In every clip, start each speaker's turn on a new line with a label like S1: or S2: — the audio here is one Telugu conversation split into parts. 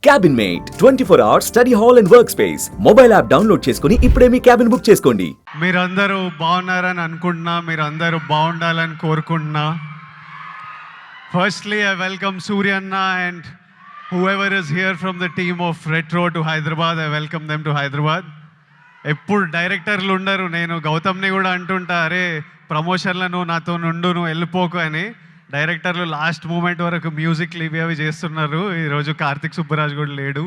S1: Cabin mate 24 hours study hall and work space mobile app download చేసుకుని ఇప్పుడే మీ క్యాబిన్ బుక్ చేసుకోండి.
S2: మీరందరూ బాగున్నారని అనుకుంటున్నా, మీరందరూ బాగుండాలని కోరుకుంటున్నా. Firstly I welcome Suryanna and whoever is here from the team of Retro to Hyderabad. I welcome them to Hyderabad. ఎప్పుడు డైరెక్టర్లు ఉండరు, నేను గౌతమ్ని కూడా అంటుంటా, అరే ప్రమోషన్లను నాతో నుండు నువ్వు వెళ్ళిపోకు అని. డైరెక్టర్లు లాస్ట్ మూమెంట్ వరకు మ్యూజిక్లు ఇవి అవి చేస్తున్నారు. ఈరోజు కార్తిక్ సుబ్బరాజ్ కూడా లేడు,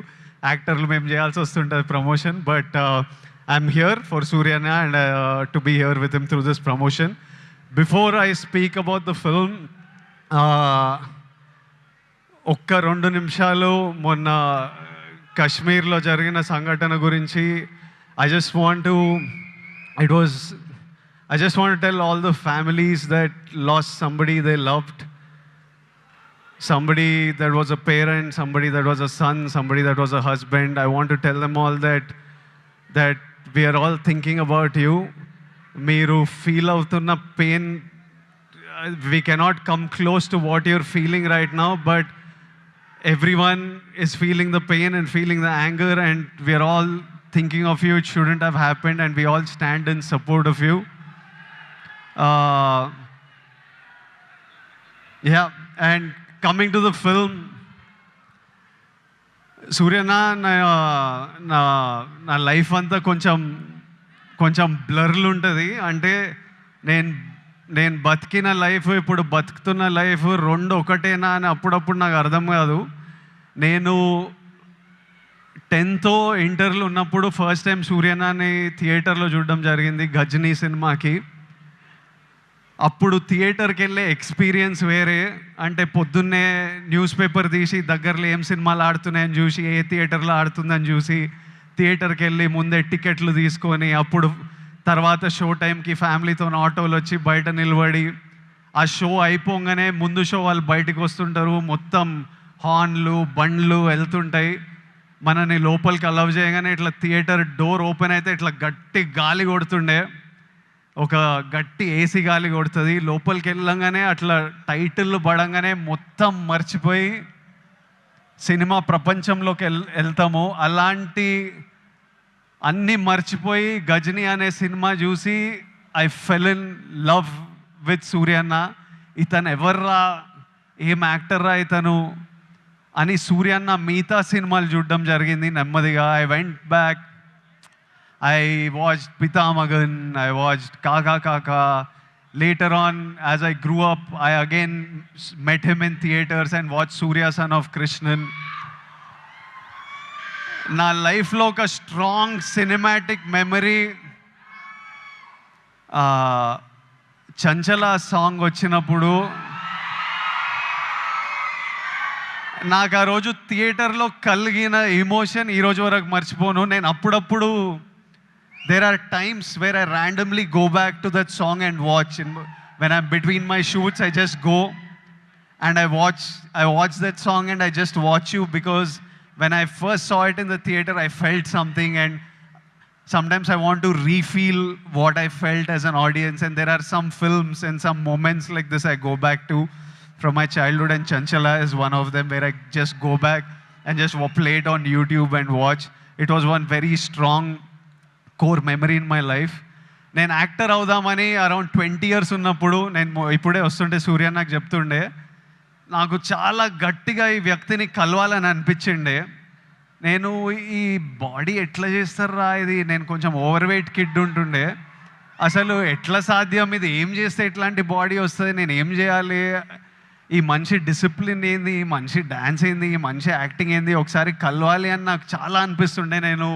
S2: యాక్టర్లు మేము చేయాల్సి వస్తుంటుంది promotion. But I'm here for Suryanna and to be here with him through this promotion. Before I speak about the film, ఒక్క 2 నిమిషాలు మొన్న కశ్మీర్లో జరిగిన సంఘటన గురించి I just want to tell all the families that lost somebody they loved, somebody that was a parent, somebody that was a son, somebody that was a husband. I want to tell them all that we are all thinking about you. Meeru feel avutunna pain, we cannot come close to what you're feeling right now, but everyone is feeling the pain and feeling the anger, and we are all thinking of you. It shouldn't have happened, and we all stand in support of you. And coming to the film, Suryana నా లైఫ్ అంతా కొంచెం బ్లర్లు ఉంటుంది. అంటే నేను బతికిన లైఫ్, ఇప్పుడు బతుకుతున్న లైఫ్ రెండు ఒకటేనా అని అప్పుడప్పుడు నాకు అర్థం కాదు. నేను 10th ఇంటర్లో ఉన్నప్పుడు ఫస్ట్ టైం సూర్యనాని థియేటర్లో చూడడం జరిగింది, గజనీ సినిమాకి. అప్పుడు థియేటర్కి వెళ్ళే ఎక్స్పీరియన్స్ వేరే. అంటే పొద్దున్నే న్యూస్ పేపర్ తీసి దగ్గరలో ఏం సినిమాలు ఆడుతున్నాయని చూసి, ఏ థియేటర్లో ఆడుతుందని చూసి థియేటర్కి వెళ్ళి ముందే టికెట్లు తీసుకొని, అప్పుడు తర్వాత షో టైంకి ఫ్యామిలీతో ఆటోలు వచ్చి బయట నిలబడి, ఆ షో అయిపోగానే ముందు షో వాళ్ళు బయటకు వస్తుంటారు, మొత్తం హార్న్లు బండ్లు వెళ్తుంటాయి. మనని లోపలికి అలౌ చేయగానే ఇట్లా థియేటర్ డోర్ ఓపెన్ అయితే ఇట్లా గట్టి గాలి కొడుతుండే, ఒక గట్టి ఏసీ గాలి కొడుతుంది. లోపలికి వెళ్ళంగానే అట్లా టైటిల్ పడంగానే మొత్తం మర్చిపోయి సినిమా ప్రపంచంలోకి వెళ్తాము. అలాంటి అన్నీ మర్చిపోయి గజనీ అనే సినిమా చూసి I fell in love with Suryanna. ఇతను ఎవర్రా, ఏం యాక్టర్రా ఇతను అని సూర్యన్న మిగతా సినిమాలు చూడడం జరిగింది నెమ్మదిగా. I went back, I watched Pitamagan, I watched Kaka Kaka. Later on, as I grew up, I again met him in theaters and watched Surya Son of Krishnan. Na life lo oka strong cinematic memory, Chanchala song వచ్చినప్పుడు నాకు ఆ రోజు థియేటర్లో కలిగిన ఎమోషన్ ఈరోజు వరకు మర్చిపోను. నేను అప్పుడప్పుడు there are times where I randomly go back to that song and watch. And when I'm between my shoots, I just go and I watch that song and I just watch you, because when I first saw it in the theater, I felt something, and sometimes I want to refeel what I felt as an audience. And there are some films and some moments like this I go back to from my childhood, and Chanchala is one of them, where I just go back and just play it on YouTube and watch. It was one very strong core memory in my life. నేను యాక్టర్ అవుదామని అరౌండ్ 20 years ఉన్నప్పుడు, నేను ఇప్పుడే వస్తుంటే సూర్య నాకు చెప్తుండే, నాకు చాలా గట్టిగా ఈ వ్యక్తిని కలవాలని అనిపించిండే. నేను ఈ బాడీ ఎట్లా చేస్తారా ఇది, నేను కొంచెం ఓవర్ వెయిట్ కిడ్ ఉంటుండే, అసలు ఎట్లా సాధ్యం, ఇది ఏం చేస్తే ఇట్లాంటి బాడీ వస్తుంది, నేను ఏం చేయాలి, ఈ మనిషి డిసిప్లిన్ ఏంది, ఈ మనిషి డ్యాన్స్ ఏంది, ఈ మనిషి యాక్టింగ్ ఏంది, ఒకసారి కలవాలి అని నాకు చాలా అనిపిస్తుండే. నేను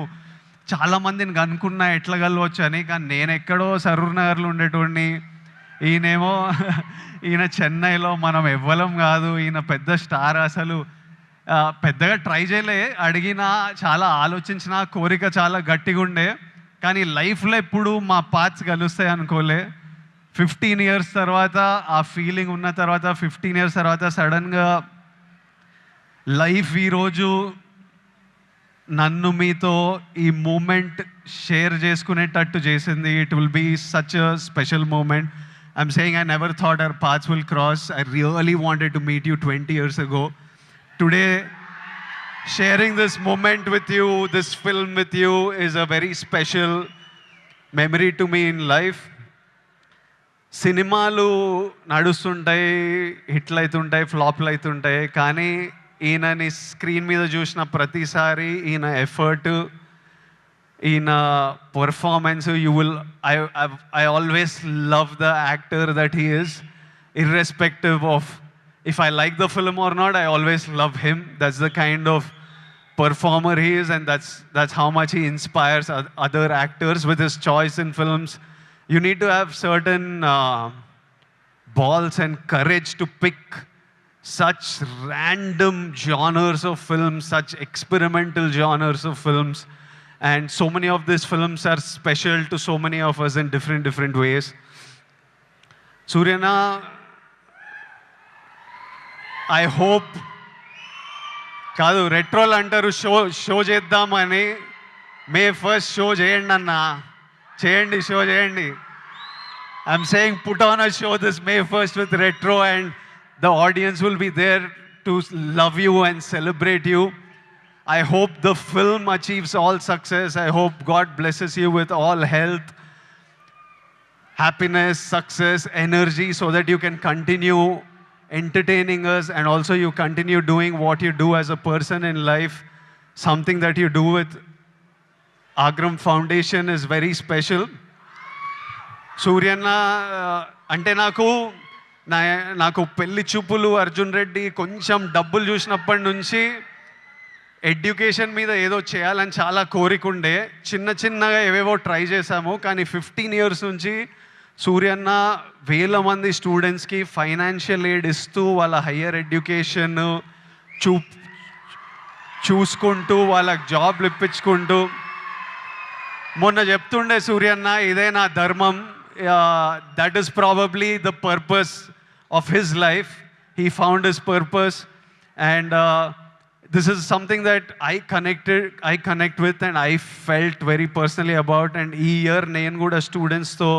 S2: చాలామందిని కనుక్కున్నా ఎట్లా కలవచ్చు అని, కానీ నేను ఎక్కడో సరూర్ నగర్లో ఉండేటోడిని, ఈయన చెన్నైలో, మనం ఎవ్వలం కాదు, ఈయన పెద్ద స్టార్. అసలు పెద్దగా ట్రై చేయలే, అడిగినా చాలా ఆలోచించిన, కోరిక చాలా గట్టిగా ఉండే, కానీ లైఫ్లో ఎప్పుడు మా పాత్స్ కలుస్తాయి అనుకోలే. 15 years తర్వాత ఆ ఫీలింగ్ ఉన్న తర్వాత, 15 years తర్వాత సడన్గా లైఫ్ ఈరోజు నన్ను మీతో ఈ మూమెంట్ షేర్ చేసుకునేటట్టు చేసింది. It will be such a special moment. I'm saying I never thought our paths will cross. I really wanted to meet you 20 years ago. Today sharing this moment with you, this film with you is a very special memory to me in life. సినిమాలు నడుస్తుంటాయి, హిట్లు అవుతుంటాయి, ఫ్లాప్లు అవుతుంటాయి, కానీ ఈయనని స్క్రీన్ మీద చూసిన ప్రతిసారి ఈయన ఎఫర్ట్, ఈయన performance, I always love the actor that he is, irrespective of if I like the film or not. I always love him. That's the kind of performer he is, and that's how much he inspires other actors with his choice in films. You need to have certain balls and courage to pick such random genres of films, such experimental genres of films. And so many of these films are special to so many of us in different ways. Suryana, I hope కాదు రెట్రోల్ అంటారు షో చేద్దామని. మే 1st షో చేయండి అన్న, చేయండి, షో చేయండి. I'm saying put on a show this May 1st with retro, and the audience will be there to love you and celebrate you. I hope the film achieves all success. I hope God blesses you with all health, happiness, success, energy, so that you can continue entertaining us, and also you continue doing what you do as a person in life. Something that you do with Agram Foundation is very special. సూర్యన్న అంటే నాకు పెళ్లి చూపులు, అర్జున్ రెడ్డి, కొంచెం డబ్బులు చూసినప్పటి నుంచి ఎడ్యుకేషన్ మీద ఏదో చేయాలని చాలా కోరికుండే. చిన్నగా ఏవేవో ట్రై చేశాము, కానీ 15 years నుంచి సూర్యన్న వేల మంది స్టూడెంట్స్కి ఫైనాన్షియల్ ఎయిడ్ ఇస్తూ వాళ్ళ హయ్యర్ ఎడ్యుకేషన్ చూసుకుంటూ వాళ్ళకి జాబ్లు ఇప్పించుకుంటూ, మొన్న చెప్తుండే సూర్యన్న, ఇదే నా ధర్మం. That is probably the purpose of his life. He found his purpose, and this is something that I connect with, and I felt very personally about. And ee year nenu kuda students tho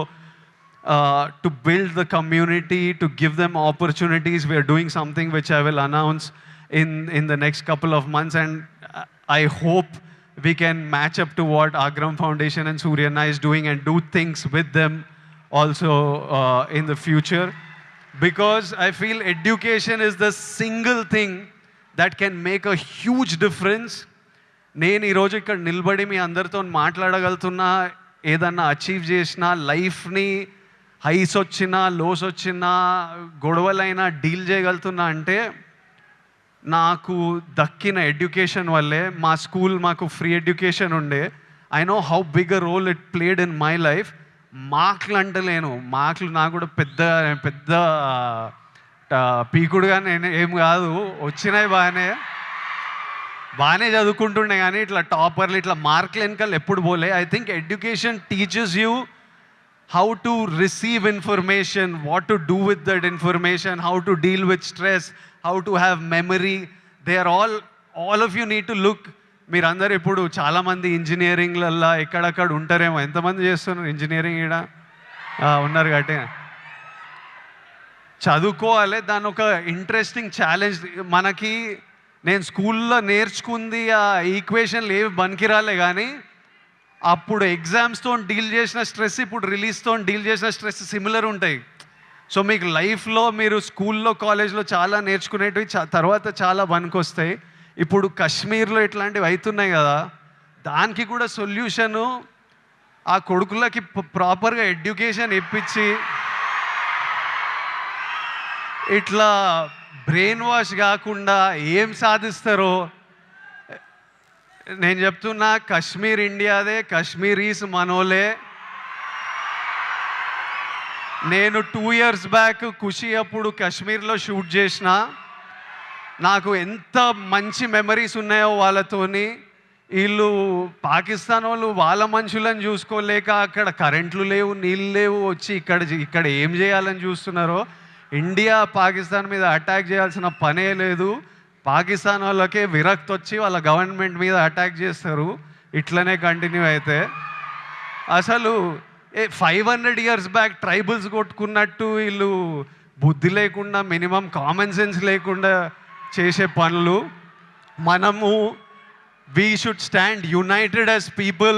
S2: to build the community, to give them opportunities. We are doing something which I will announce in the next couple of months, and I hope we can match up to what Agram Foundation and Suryana is doing, and do things with them also in the future, because I feel education is the single thing that can make a huge difference. నేను ఈరోజు ఇక్కడ నిలబడి మీ అందరితో మాట్లాడగలుగుతున్నా, ఏదన్నా అచీవ్ చేసినా, లైఫ్ని హైస్ వచ్చినా, లోస్ వచ్చినా, గొడవలైనా డీల్ చేయగలుగుతున్నా అంటే నాకు దక్కిన ఎడ్యుకేషన్ వల్లే. మా స్కూల్ మాకు ఫ్రీ ఎడ్యుకేషన్ ఉండే. I know how big a role it played in my life. మార్కులు అంటలేను, మార్కులు నాకు కూడా పెద్ద పీకుడుగా నేను ఏం కాదు, వచ్చినాయి బాగానే చదువుకుంటుండే, కానీ ఇట్లా టాపర్లు, ఇట్లా మార్కులు వెనకాల ఎప్పుడు పోలే. I think education teaches you how to receive information, what to do with that information, how to deal with stress, how to have memory. They are all of you need to look. మీరందరూ ఇప్పుడు చాలామంది ఇంజనీరింగ్లల్లో ఎక్కడక్కడ ఉంటారేమో. ఎంతమంది చేస్తున్నారు ఇంజనీరింగ్? ఇక్కడ ఉన్నారు కాబట్టి చదువుకోవాలి. దాని ఒక ఇంట్రెస్టింగ్ ఛాలెంజ్ మనకి. నేను స్కూల్లో నేర్చుకుంది ఆ ఈక్వేషన్లు ఏవి బనికిరాలే, కానీ అప్పుడు ఎగ్జామ్స్తో డీల్ చేసిన స్ట్రెస్, ఇప్పుడు రిలీజ్తో డీల్ చేసిన స్ట్రెస్ సిమిలర్ ఉంటాయి. సో మీకు లైఫ్లో మీరు స్కూల్లో, కాలేజ్లో చాలా నేర్చుకునేటివి తర్వాత చాలా పనికొస్తాయి. ఇప్పుడు కాశ్మీర్లో ఇట్లాంటివి అవుతున్నాయి కదా, దానికి కూడా సొల్యూషను ఆ కొడుకులకి ప్రాపర్గా ఎడ్యుకేషన్ ఇప్పించి, ఇట్లా బ్రెయిన్ వాష్ కాకుండా ఏం సాధిస్తారో నేను చెప్తున్నా. కాశ్మీర్ ఇండియాదే, కాశ్మీరీస్ మనోలే. నేను 2 years బ్యాక్ ఖుషి అప్పుడు కాశ్మీర్లో షూట్ చేసిన. నాకు ఎంత మంచి మెమరీస్ ఉన్నాయో వాళ్ళతోని. వీళ్ళు పాకిస్తాన్ వాళ్ళు వాళ్ళ మనుషులను చూసుకోలేక అక్కడ కరెంట్లు లేవు, నీళ్ళు లేవు, వచ్చి ఇక్కడ ఏం చేయాలని చూస్తున్నారో. ఇండియా పాకిస్తాన్ మీద అటాక్ చేయాల్సిన పనే లేదు. పాకిస్తాన్ వాళ్ళకే విరక్తి వచ్చి వాళ్ళ గవర్నమెంట్ మీద అటాక్ చేస్తారు. ఇట్లనే కంటిన్యూ అయితే అసలు 500 years బ్యాక్ ట్రైబల్స్ కొట్టుకున్నట్టు వీళ్ళు బుద్ధి లేకుండా, మినిమం కామన్ సెన్స్ లేకుండా చేసే పనులు. మనము we should stand united as people,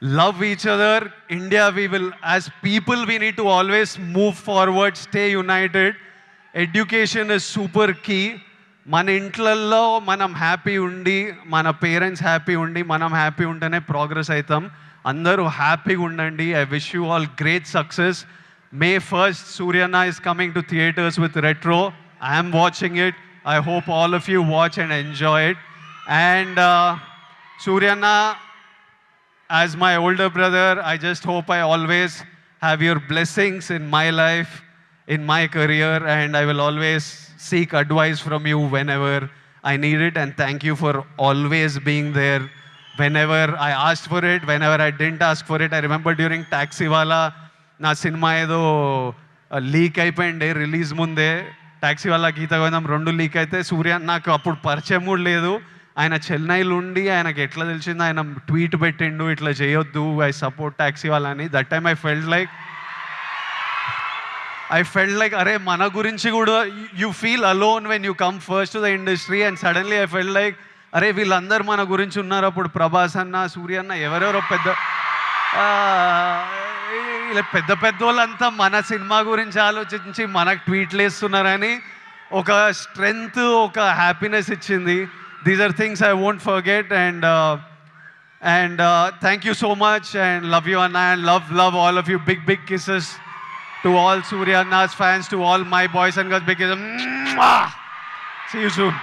S2: love each other. India, we will, as people, we need to always move forward, stay united. Education is super key. మన ఇంట్లల్లో మనం హ్యాపీ ఉండి, మన పేరెంట్స్ హ్యాపీ ఉండి, మనం హ్యాపీ ఉంటేనే ప్రోగ్రెస్ అవుతాం. అందరూ హ్యాపీగా ఉండండి. I wish you all great success. May 1st, Suryana is coming to theaters with Retro. I am watching it. I hope all of you watch and enjoy it. And Suryana, as my older brother, I just hope I always have your blessings in my life, in my career, and I will always seek advice from you whenever I need it. And thank you for always being there whenever I asked for it, whenever I didn't ask for it. I remember during Taxiwala, నా సినిమా ఏదో లీక్ అయిపోయింది రిలీజ్ ముందే. టాక్సీవాలా, గీత గోవిందం 2 లీక్ అయితే సూర్య నాకు అప్పుడు పరిచయం కూడా లేదు. ఆయన చెన్నైలో ఉండి ఆయనకి ఎట్లా తెలిసింది, ఆయన ట్వీట్ పెట్టిండు ఇట్లా చేయొద్దు, ఐ సపోర్ట్ టాక్సీవాలా అని. That time I felt like అరే మన గురించి కూడా you feel alone when you come first to the industry. And suddenly I felt like అరే వీళ్ళందరూ మన గురించి ఉన్నారు. అప్పుడు ప్రభాస్ అన్న, సూర్య అన్న, ఎవరెవరో ఇలా పెద్ద వాళ్ళంతా మన సినిమా గురించి ఆలోచించి మనకు ట్వీట్లు వేస్తున్నారని ఒక స్ట్రెంగ్త్, ఒక హ్యాపీనెస్ ఇచ్చింది. These are things I won't forget. And thank you so much and love you అన్న. And love all of you. Big kisses to all Surya Anna's fans, to all my boys and girls. Big kisses. See you soon.